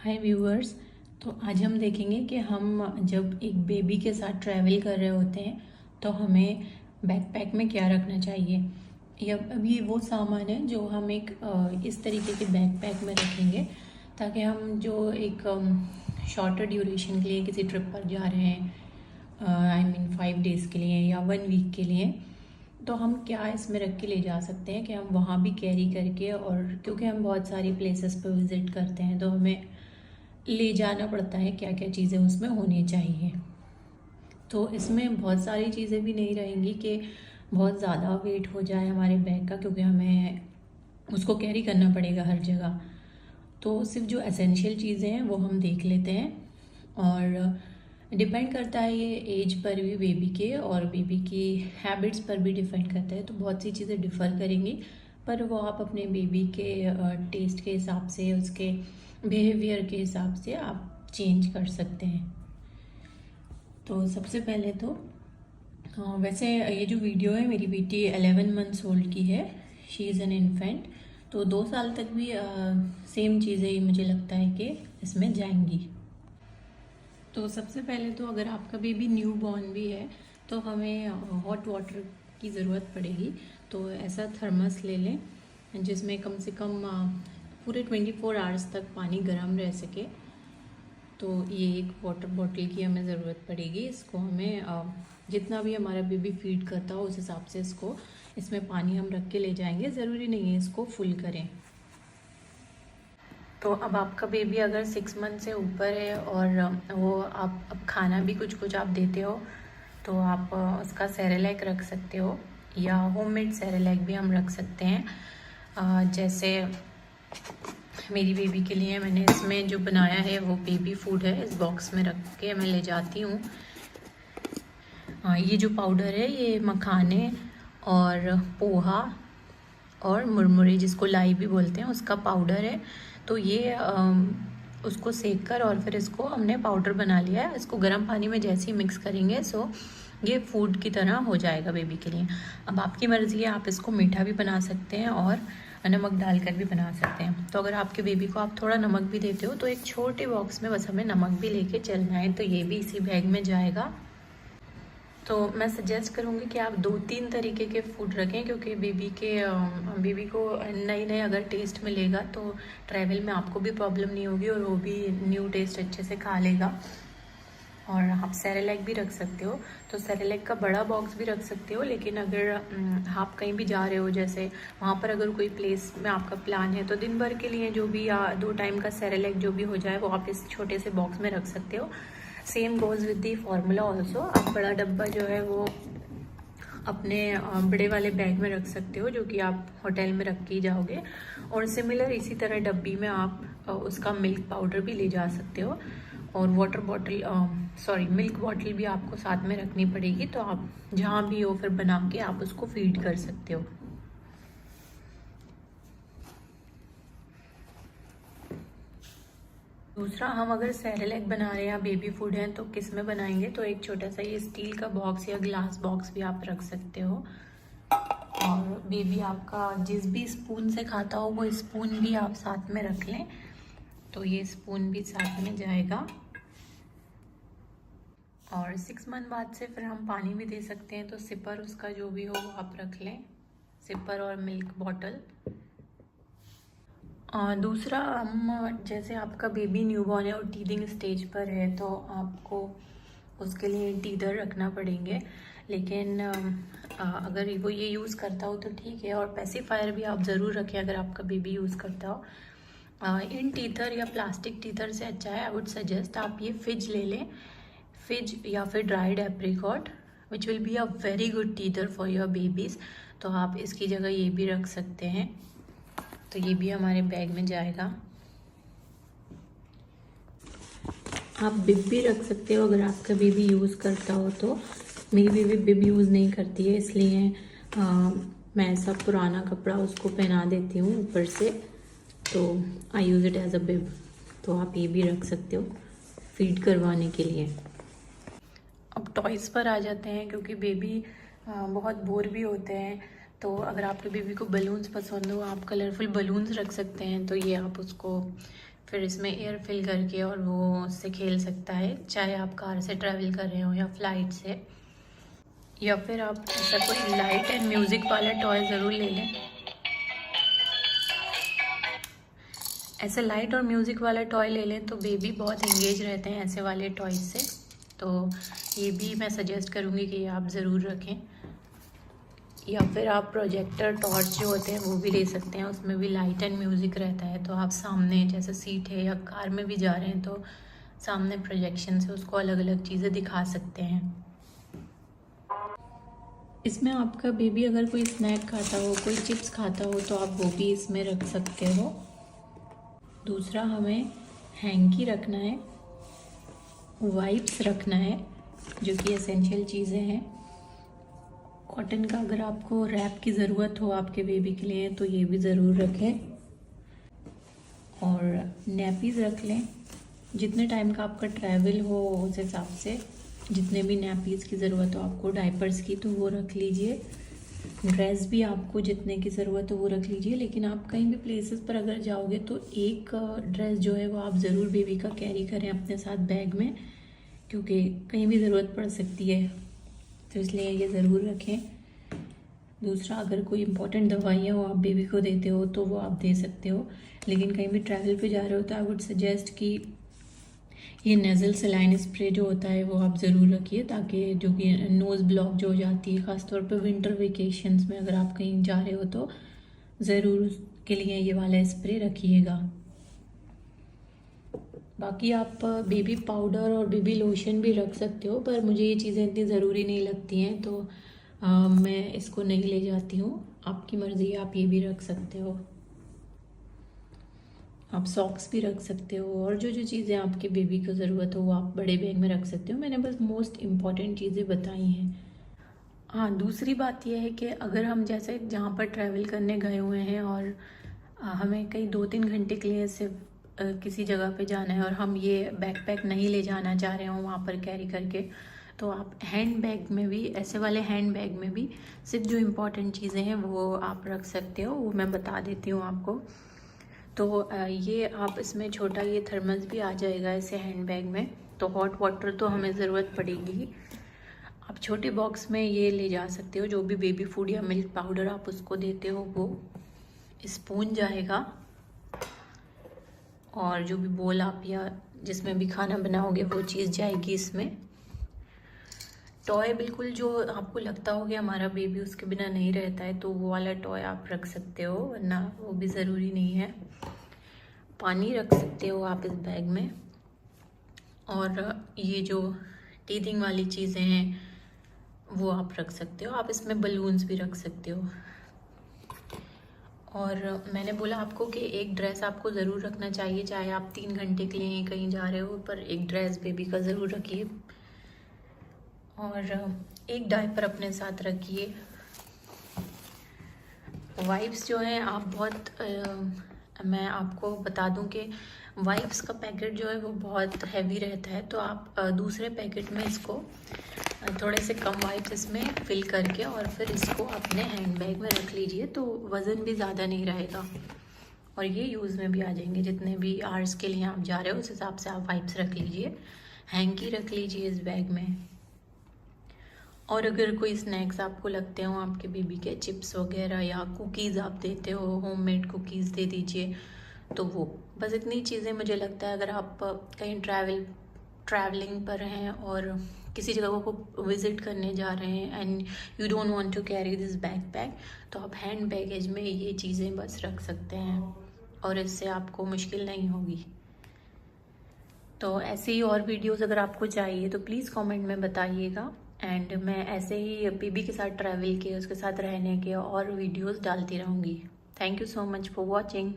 हाय viewers. तो आज हम देखेंगे कि हम जब एक बेबी के साथ ट्रैवल कर रहे होते हैं तो हमें बैकपैक में क्या रखना चाहिए, या अभी वो सामान है जो हम एक इस तरीके के बैकपैक में रखेंगे ताकि हम जो एक शॉर्टर ड्यूरेशन के लिए किसी ट्रिप पर जा रहे हैं, आई मीन 5 डेज़ के लिए या 1 वीक के लिए, तो हम क्या इसमें रख के ले जा सकते हैं कि हम वहाँ भी कैरी करके, और क्योंकि हम बहुत सारी प्लेसेस पर विज़िट करते हैं तो हमें ले जाना पड़ता है क्या क्या चीज़ें उसमें होनी चाहिए। तो इसमें बहुत सारी चीज़ें भी नहीं रहेंगी कि बहुत ज़्यादा वेट हो जाए हमारे बैग का, क्योंकि हमें उसको कैरी करना पड़ेगा हर जगह। तो सिर्फ जो एसेंशियल चीज़ें हैं वो हम देख लेते हैं, और डिपेंड करता है ये एज पर भी बेबी के, और बेबी की हैबिट्स पर भी डिपेंड करता है। तो बहुत सी चीज़ें डिफ़र करेंगी, पर वो आप अपने बेबी के टेस्ट के हिसाब से, उसके बिहेवियर के हिसाब से आप चेंज कर सकते हैं। तो सबसे पहले तो वैसे ये जो वीडियो है, मेरी बेटी 11 मंथ्स ओल्ड की है, शी इज़ एन इन्फेंट। तो 2 साल तक भी सेम चीज़ें ही मुझे लगता है कि इसमें जाएंगी। तो सबसे पहले तो अगर आपका बेबी न्यू बॉर्न भी है तो हमें हॉट वाटर की ज़रूरत पड़ेगी। तो ऐसा थर्मस ले लें जिसमें कम से कम पूरे 24 आवर्स तक पानी गर्म रह सके। तो ये एक वाटर बॉटल की हमें ज़रूरत पड़ेगी। इसको हमें जितना भी हमारा बेबी फीड करता हो उस हिसाब से इसमें पानी हम रख के ले जाएंगे। ज़रूरी नहीं है इसको फुल करें। तो अब आपका बेबी अगर 6 मंथ से ऊपर है और वो आप अब खाना भी कुछ कुछ आप देते हो, तो आप उसका सेरेलैक रख सकते हो, या होममेड सेरेलैक भी हम रख सकते हैं। जैसे मेरी बेबी के लिए मैंने इसमें जो बनाया है वो बेबी फूड है, इस बॉक्स में रख के मैं ले जाती हूँ। ये जो पाउडर है ये मखाने और पोहा और मुरमुरे, जिसको लाई भी बोलते हैं, उसका पाउडर है। तो ये उसको सेक कर और फिर इसको हमने पाउडर बना लिया है। इसको गर्म पानी में जैसे ही मिक्स करेंगे सो ये फूड की तरह हो जाएगा बेबी के लिए। अब आपकी मर्ज़ी है, आप इसको मीठा भी बना सकते हैं और नमक डालकर भी बना सकते हैं। तो अगर आपके बेबी को आप थोड़ा नमक भी देते हो तो एक छोटे बॉक्स में बस हमें नमक भी लेके चलना है, तो ये भी इसी बैग में जाएगा। तो मैं सजेस्ट करूँगी कि आप 2-3 तरीके के फूड रखें, क्योंकि बेबी को नई नई अगर टेस्ट मिलेगा तो ट्रैवल में आपको भी प्रॉब्लम नहीं होगी और वो भी न्यू टेस्ट अच्छे से खा लेगा। और आप सेरेलैक भी रख सकते हो, तो सेरेलैक का बड़ा बॉक्स भी रख सकते हो। लेकिन अगर आप कहीं भी जा रहे हो, जैसे वहाँ पर अगर कोई प्लेस में आपका प्लान है, तो दिन भर के लिए जो भी 2 टाइम का सेरेलैक जो भी हो जाए वो आप इस छोटे से बॉक्स में रख सकते हो। Same goes with the formula also. आप बड़ा डब्बा जो है वो अपने बड़े वाले बैग में रख सकते हो, जो कि आप होटल में रख के जाओगे। और सिमिलर इसी तरह डब्बी में आप उसका मिल्क पाउडर भी ले जा सकते हो, और वाटर बॉटल मिल्क बॉटल भी आपको साथ में रखनी पड़ेगी। तो आप जहाँ भी हो फिर बना के आप उसको फीड कर सकते हो। दूसरा, हम अगर सेरेलैक बना रहे हैं या बेबी फूड है तो किस में बनाएंगे, तो एक छोटा सा ये स्टील का बॉक्स या ग्लास बॉक्स भी आप रख सकते हो। और बेबी आपका जिस भी स्पून से खाता हो वो स्पून भी आप साथ में रख लें, तो ये स्पून भी साथ में जाएगा। और 6 मंथ बाद से फिर हम पानी भी दे सकते हैं, तो सिपर उसका जो भी हो वो आप रख लें, सिपर और मिल्क बॉटल। दूसरा, हम जैसे आपका बेबी न्यूबॉर्न है और टीदिंग स्टेज पर है तो आपको उसके लिए टीदर रखना पड़ेंगे। लेकिन अगर वो ये यूज़ करता हो तो ठीक है, और पेसिफायर भी आप ज़रूर रखें अगर आपका बेबी यूज़ करता हो। इन टीथर या प्लास्टिक टीथर से अच्छा है, आई वुड सजेस्ट आप ये फिज ले लें, फिज या फिर dried apricot, which will be a very good teether for your babies. तो आप इसकी जगह ये भी रख सकते हैं, तो ये भी हमारे बैग में जाएगा। आप बिब भी रख सकते हो अगर आपका बेबी यूज़ करता हो तो। मेरी बेबी बिब यूज़ नहीं करती है, इसलिए मैं ऐसा पुराना कपड़ा उसको पहना देती हूँ ऊपर से, तो आई यूज़ इट एज अ बिब। तो आप ये भी रख सकते हो फीड करवाने के लिए। अब टॉयज़ पर आ जाते हैं, क्योंकि बेबी बहुत बोर भी होते हैं। तो अगर आपके बेबी को बलून्स पसंद हो, आप कलरफुल बलून्स रख सकते हैं, तो ये आप उसको फिर इसमें एयर फिल करके और वो उससे खेल सकता है, चाहे आप कार से ट्रैवल कर रहे हो या फ्लाइट से। या फिर आप ऐसा कोई लाइट एंड म्यूज़िक वाला टॉय ज़रूर ले लें। ऐसे लाइट और म्यूज़िक वाला टॉय ले लें तो बेबी बहुत एंगेज रहते हैं ऐसे वाले टॉय से। तो ये भी मैं सजेस्ट करूँगी कि ये आप ज़रूर रखें। या फिर आप प्रोजेक्टर टॉर्च जो होते हैं वो भी ले सकते हैं, उसमें भी लाइट एंड म्यूज़िक रहता है। तो आप सामने जैसे सीट है या कार में भी जा रहे हैं तो सामने प्रोजेक्शन से उसको अलग अलग चीज़ें दिखा सकते हैं। इसमें आपका बेबी अगर कोई स्नैक खाता हो, कोई चिप्स खाता हो, तो आप वो भी इसमें रख सकते हो। दूसरा, हमें हैंकी रखना है, वाइप्स रखना है, जो कि एसेंशियल चीज़ें हैं। कॉटन का अगर आपको रैप की ज़रूरत हो आपके बेबी के लिए तो ये भी ज़रूर रखें। और नैपीज़ रख लें, जितने टाइम का आपका ट्रैवल हो उस हिसाब से जितने भी नैपीज़ की ज़रूरत हो आपको, डायपर्स की, तो वो रख लीजिए। ड्रेस भी आपको जितने की ज़रूरत हो वो रख लीजिए। लेकिन आप कहीं भी प्लेसेस पर अगर जाओगे तो एक ड्रेस जो है वो आप ज़रूर बेबी का कैरी करें अपने साथ बैग में, क्योंकि कहीं भी ज़रूरत पड़ सकती है, तो इसलिए ये ज़रूर रखें। दूसरा, अगर कोई इंपॉर्टेंट दवाइयाँ हो आप बेबी को देते हो तो वो आप दे सकते हो। लेकिन कहीं भी ट्रैवल पे जा रहे हो तो आई वुड सजेस्ट कि ये नेज़ल सलाइन स्प्रे जो होता है वो आप ज़रूर रखिए, ताकि जो कि नोज़ ब्लॉक जो हो जाती है ख़ासतौर पे विंटर वेकेशंस में अगर आप कहीं जा रहे हो तो ज़रूर उसके लिए ये वाला स्प्रे रखिएगा। बाकी आप बेबी पाउडर और बेबी लोशन भी रख सकते हो, पर मुझे ये चीज़ें इतनी ज़रूरी नहीं लगती हैं तो मैं इसको नहीं ले जाती हूँ। आपकी मर्ज़ी है, आप ये भी रख सकते हो। आप सॉक्स भी रख सकते हो, और जो जो चीज़ें आपके बेबी को ज़रूरत हो वो आप बड़े बैग में रख सकते हो। मैंने बस मोस्ट इम्पॉर्टेंट चीज़ें बताई हैं। हाँ, दूसरी बात यह है कि अगर हम जैसे जहाँ पर ट्रैवल करने गए हुए हैं और हमें कहीं 2-3 घंटे के लिए सिर्फ किसी जगह पे जाना है और हम ये बैकपैक नहीं ले जाना चाह रहे हो वहाँ पर कैरी करके, तो आप हैंड बैग में भी, ऐसे वाले हैंड बैग में भी सिर्फ जो इम्पोर्टेंट चीज़ें हैं वो आप रख सकते हो। वो मैं बता देती हूँ आपको। तो ये आप इसमें छोटा ये थर्मस भी आ जाएगा ऐसे हैंड बैग में। तो हॉट वाटर तो हमें ज़रूरत पड़ेगी। आप छोटे बॉक्स में ये ले जा सकते हो, जो भी बेबी फूड या मिल्क पाउडर आप उसको देते हो वो। स्पून जाएगा, और जो भी बोल आप या जिसमें भी खाना बनाओगे वो चीज़ जाएगी इसमें। टॉय बिल्कुल जो आपको लगता हो कि हमारा बेबी उसके बिना नहीं रहता है तो वो वाला टॉय आप रख सकते हो, वरना वो भी ज़रूरी नहीं है। पानी रख सकते हो आप इस बैग में। और ये जो टीथिंग वाली चीज़ें हैं वो आप रख सकते हो। आप इसमें बलून्स भी रख सकते हो। और मैंने बोला आपको कि एक ड्रेस आपको ज़रूर रखना चाहिए, चाहे आप 3 घंटे के लिए कहीं जा रहे हो, पर एक ड्रेस बेबी का ज़रूर रखिए। और एक डायपर अपने साथ रखिए। वाइप्स जो हैं आप बहुत मैं आपको बता दूं कि वाइप्स का पैकेट जो है वो बहुत हैवी रहता है, तो आप दूसरे पैकेट में इसको थोड़े से कम वाइप्स इसमें फिल करके और फिर इसको अपने हैंड बैग में रख लीजिए, तो वज़न भी ज़्यादा नहीं रहेगा और ये यूज़ में भी आ जाएंगे। जितने भी आवर्स के लिए आप जा रहे हो उस हिसाब से आप वाइप्स रख लीजिए। हैंकी रख लीजिए इस बैग में। और अगर कोई स्नैक्स आपको लगते हो आपके बेबी के, चिप्स वगैरह या कुकीज़ आप देते हो, होममेड कुकीज़ दे दीजिए। तो वो बस इतनी चीज़ें मुझे लगता है, अगर आप कहीं ट्रैवलिंग पर हैं और किसी जगह को विज़िट करने जा रहे हैं and you don't want to carry this backpack, तो आप हैंड बैगेज में ये चीज़ें बस रख सकते हैं और इससे आपको मुश्किल नहीं होगी। तो ऐसे ही और वीडियोस अगर आपको चाहिए तो प्लीज़ कमेंट में बताइएगा। एंड मैं ऐसे ही बेबी के साथ ट्रैवल के, उसके साथ रहने के और वीडियोस डालती रहूँगी। Thank you so much for watching.